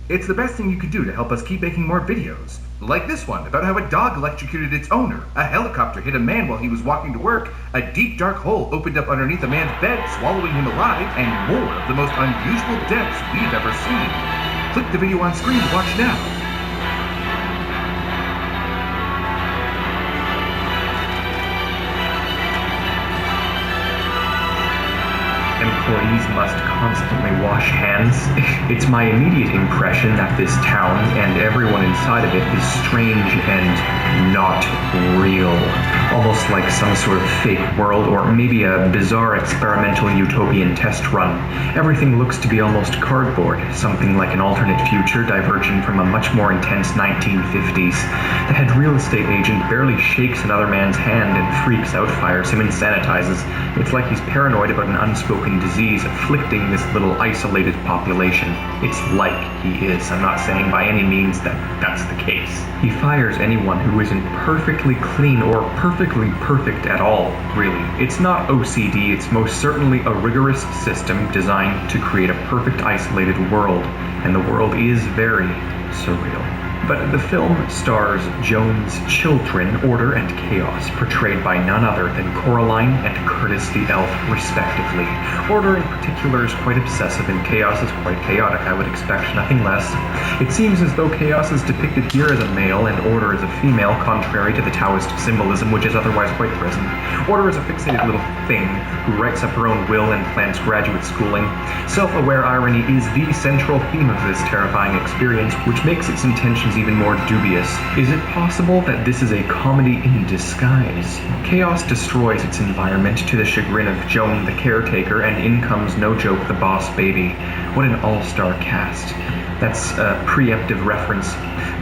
It's the best thing you could do to help us keep making more videos. Like this one, about how a dog electrocuted its owner, a helicopter hit a man while he was walking to work, a deep dark hole opened up underneath a man's bed, swallowing him alive, and more of the most unusual deaths we've ever seen. Click the video on screen to watch now. Employees must constantly wash hands. It's my immediate impression that this town and everyone inside of it is strange and not real. Almost like some sort of fake world, or maybe a bizarre experimental utopian test run. Everything looks to be almost cardboard, something like an alternate future diverging from a much more intense 1950s. The head real estate agent barely shakes another man's hand and freaks out, fires him, and sanitizes. It's like he's paranoid about an unspoken disease afflicting this little isolated population. It's like he is. I'm not saying by any means that that's the case. He fires anyone who isn't perfectly clean or perfectly perfect at all, really. It's not OCD, it's most certainly a rigorous system designed to create a perfect isolated world, and the world is very surreal. But the film stars Joan's children, Order and Chaos, portrayed by none other than Coraline and Curtis the Elf, respectively. Order in particular is quite obsessive and Chaos is quite chaotic. I would expect nothing less. It seems as though Chaos is depicted here as a male and Order as a female, contrary to the Taoist symbolism, which is otherwise quite present. Order is a fixated little thing who writes up her own will and plans graduate schooling. Self-aware irony is the central theme of this terrifying experience, which makes its intentions even more dubious. Is it possible that this is a comedy in disguise? Chaos destroys its environment to the chagrin of Joan the caretaker, and in comes, no joke, the boss baby. What an all-star cast. That's a preemptive reference.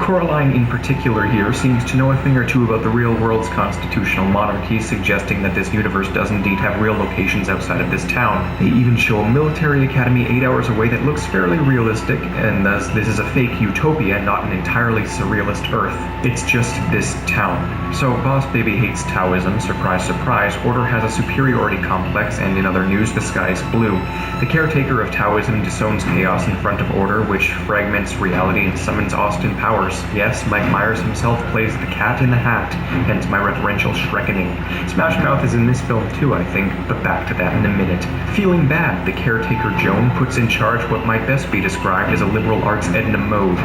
Coraline in particular here seems to know a thing or two about the real world's constitutional monarchy, suggesting that this universe does indeed have real locations outside of this town. They even show a military academy 8 hours away that looks fairly realistic, and thus this is a fake utopia, not an entirely surrealist Earth. It's just this town. So Boss Baby hates Taoism, surprise surprise. Order has a superiority complex, and in other news, the sky is blue. The caretaker of Taoism disowns Chaos in front of Order, which fragments reality and summons Austin Powers. Yes, Mike Myers himself plays the Cat in the Hat, hence my referential Shrekkening. Smash Mouth is in this film too, I think, but back to that in a minute. Feeling bad, the caretaker Joan puts in charge what might best be described as a liberal arts Edna mode.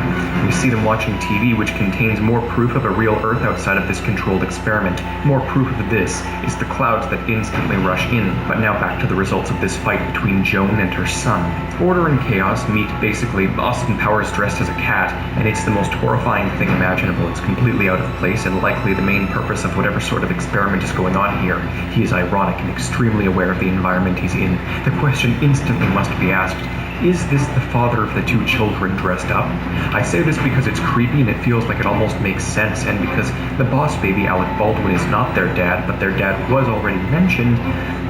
We see them watching TV, which contains more proof of a real Earth outside of this controlled experiment. More proof of this is the clouds that instantly rush in. But now back to the results of this fight between Joan and her son. Order and Chaos meet basically Austin Powers dressed as a cat, and it's the most horrifying thing imaginable. It's completely out of place and likely the main purpose of whatever sort of experiment is going on here. He is ironic and extremely aware of the environment he's in. The question instantly must be asked, is this the father of the two children dressed up? I say this because it's creepy and it feels like it almost makes sense, and because the boss baby Alec Baldwin is not their dad, but their dad was already mentioned,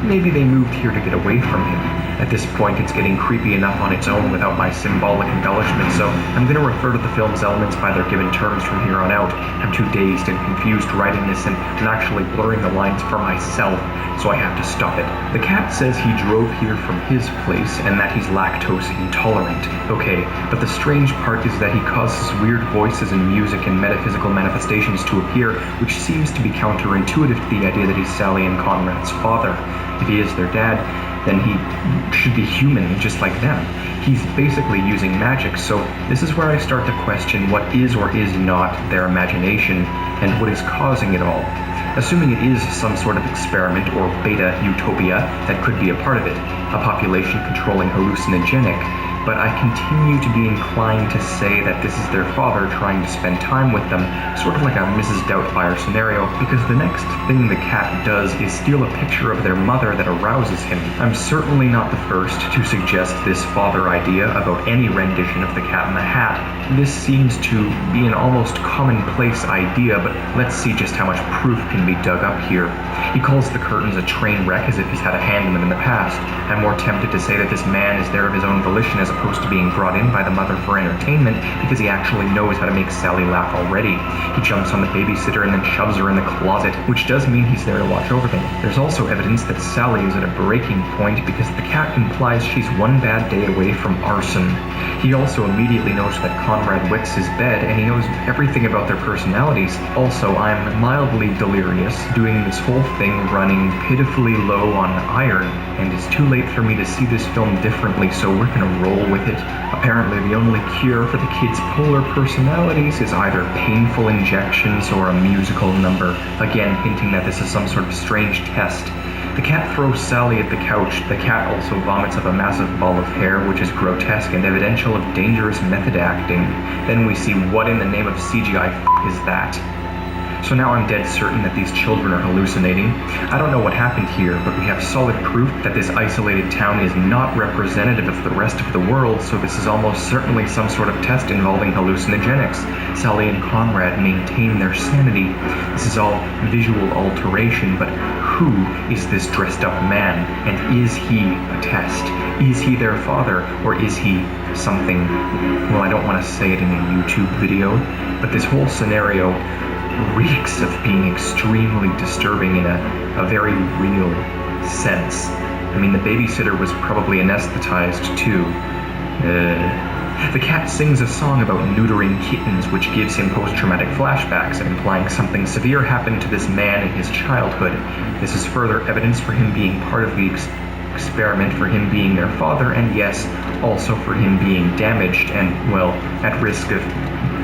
maybe they moved here to get away from him. At this point, it's getting creepy enough on its own without my symbolic embellishment, so I'm going to refer to the film's elements by their given terms from here on out. I'm too dazed and confused writing this, and I'm actually blurring the lines for myself, so I have to stop it. The cat says he drove here from his place and that he's lactose intolerant. Okay, but the strange part is that he causes weird voices and music and metaphysical manifestations to appear, which seems to be counterintuitive to the idea that he's Sally and Conrad's father. If he is their dad, then he should be human, just like them. He's basically using magic, so this is where I start to question what is or is not their imagination, and what is causing it all. Assuming it is some sort of experiment or beta utopia that could be a part of it, a population controlling hallucinogenic, but I continue to be inclined to say that this is their father trying to spend time with them, sort of like a Mrs. Doubtfire scenario, because the next thing the cat does is steal a picture of their mother that arouses him. I'm certainly not the first to suggest this father idea about any rendition of the Cat in the Hat. This seems to be an almost commonplace idea, but let's see just how much proof can be dug up here. He calls the curtains a train wreck as if he's had a hand in them in the past. I'm more tempted to say that this man is there of his own volition as opposed to being brought in by the mother for entertainment because he actually knows how to make Sally laugh already. He jumps on the babysitter and then shoves her in the closet, which does mean he's there to watch over them. There's also evidence that Sally is at a breaking point because the cat implies she's one bad day away from arson. He also immediately knows that Conrad wets his bed, and he knows everything about their personalities. Also, I'm mildly delirious, doing this whole thing running pitifully low on iron, and it's too late for me to see this film differently, so we're gonna roll with it. Apparently, the only cure for the kids' polar personalities is either painful injections or a musical number, again hinting that this is some sort of strange test. The cat throws Sally at the couch. The cat also vomits up a massive ball of hair, which is grotesque and evidential of dangerous method acting. Then we see what in the name of CGI is that? So now I'm dead certain that these children are hallucinating. I don't know what happened here, but we have solid proof that this isolated town is not representative of the rest of the world, so this is almost certainly some sort of test involving hallucinogenics. Sally and Conrad maintain their sanity. This is all visual alteration, but who is this dressed up man, and is he a test? Is he their father, or is he something? Well, I don't want to say it in a YouTube video, but this whole scenario reeks of being extremely disturbing in a very real sense. I mean, the babysitter was probably anesthetized too. The cat sings a song about neutering kittens, which gives him post-traumatic flashbacks, implying something severe happened to this man in his childhood. This is further evidence for him being part of the experiment, for him being their father, and yes, also for him being damaged and, well, at risk of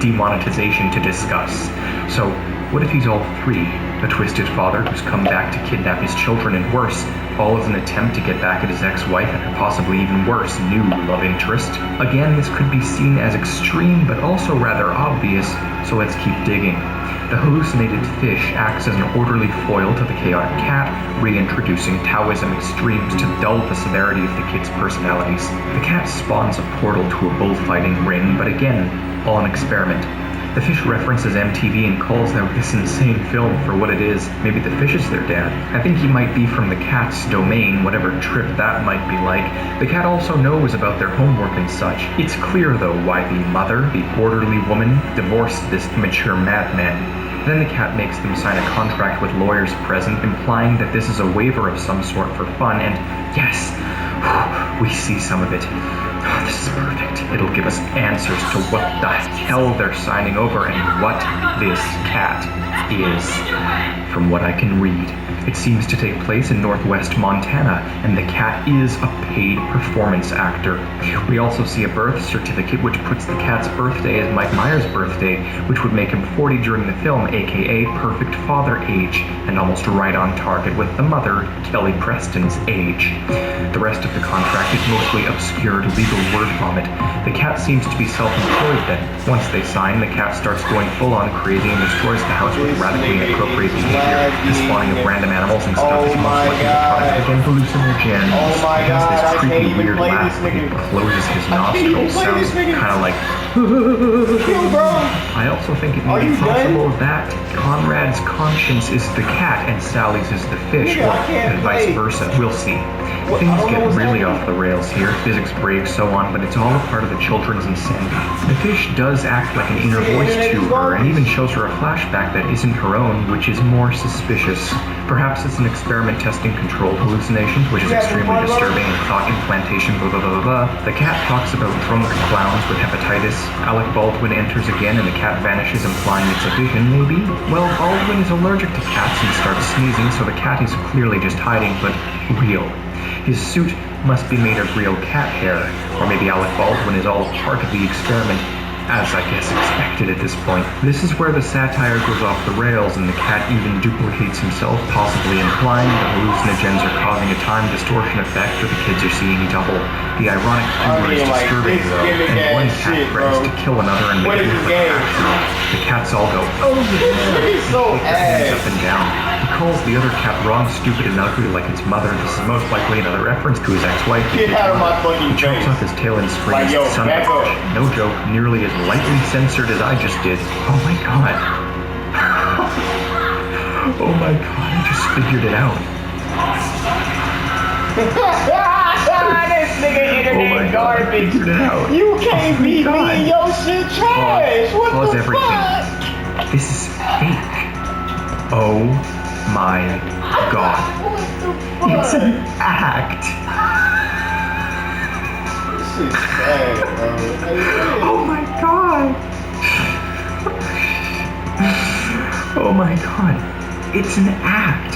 demonetization to discuss. So, what if he's all three? A twisted father who's come back to kidnap his children, and worse, all as an attempt to get back at his ex-wife and her possibly even worse new love interest. Again, this could be seen as extreme, but also rather obvious, so let's keep digging. The hallucinated fish acts as an orderly foil to the chaotic cat, reintroducing Taoism extremes to dull the severity of the kids' personalities. The cat spawns a portal to a bullfighting ring, but again, all an experiment. The fish references MTV and calls out this insane film for what it is. Maybe the fish is their dad. I think he might be from the cat's domain, whatever trip that might be like. The cat also knows about their homework and such. It's clear, though, why the mother, the orderly woman, divorced this mature madman. Then the cat makes them sign a contract with lawyers present, implying that this is a waiver of some sort for fun, and yes, we see some of it. Oh, this is perfect. It'll give us answers to what the hell they're signing over and what this cat is. From what I can read, it seems to take place in northwest Montana, and the cat is a paid performance actor. We also see a birth certificate which puts the cat's birthday as Mike Myers' birthday, which would make him 40 during the film, aka perfect father age, and almost right on target with the mother, Kelly Preston's age. The rest of the contract is mostly obscured legal word vomit. The cat seems to be self-employed then. Once they sign, the cat starts going full-on crazy and destroys the house with radically inappropriate behavior. The spawning of random animals and stuff is most likely the product of hallucinogens. He has this creepy weird laugh when he closes his nostrils. Sounds kind of like I also think it may be possible that Conrad's conscience is the cat and Sally's is the fish, or vice versa. We'll see. Things get really off the rails here. Physics breaks, so on, but it's all a part of the children's insanity. The fish does act like an inner voice to her, and even shows her a flashback that isn't her own, which is more suspicious. Perhaps it's an experiment testing controlled hallucinations, which is extremely disturbing, and thought implantation, blah blah blah blah blah. The cat talks about drunk clowns with hepatitis. Alec Baldwin enters again, and the cat vanishes, implying it's a vision, maybe? Well, Baldwin is allergic to cats and starts sneezing, so the cat is clearly just hiding, but real. His suit must be made of real cat hair, or maybe Alec Baldwin is all part of the experiment, as I guess expected at this point. This is where the satire goes off the rails and the cat even duplicates himself, possibly implying the hallucinogens are causing a time distortion effect or the kids are seeing double. The ironic humor is disturbing though, and one cat threatens to kill another and make it action. The cats all go, oh yeah, and shake their hands up and down. He calls the other cat wrong, stupid, and ugly like its mother. This is most likely another reference to his ex-wife. Get out of my fucking face. He chops off his tail and screams, son of a bitch. No joke, nearly as lightly censored as I just did. Oh my god. Oh my god, I just figured it out. This nigga internet garbage. God. You can't beat me and your shit trash. What Pause the everything. fuck? This is fake. Oh my god. What the fuck? It's an act. This shit's sad, bro. Oh my god. Oh my god. It's an act.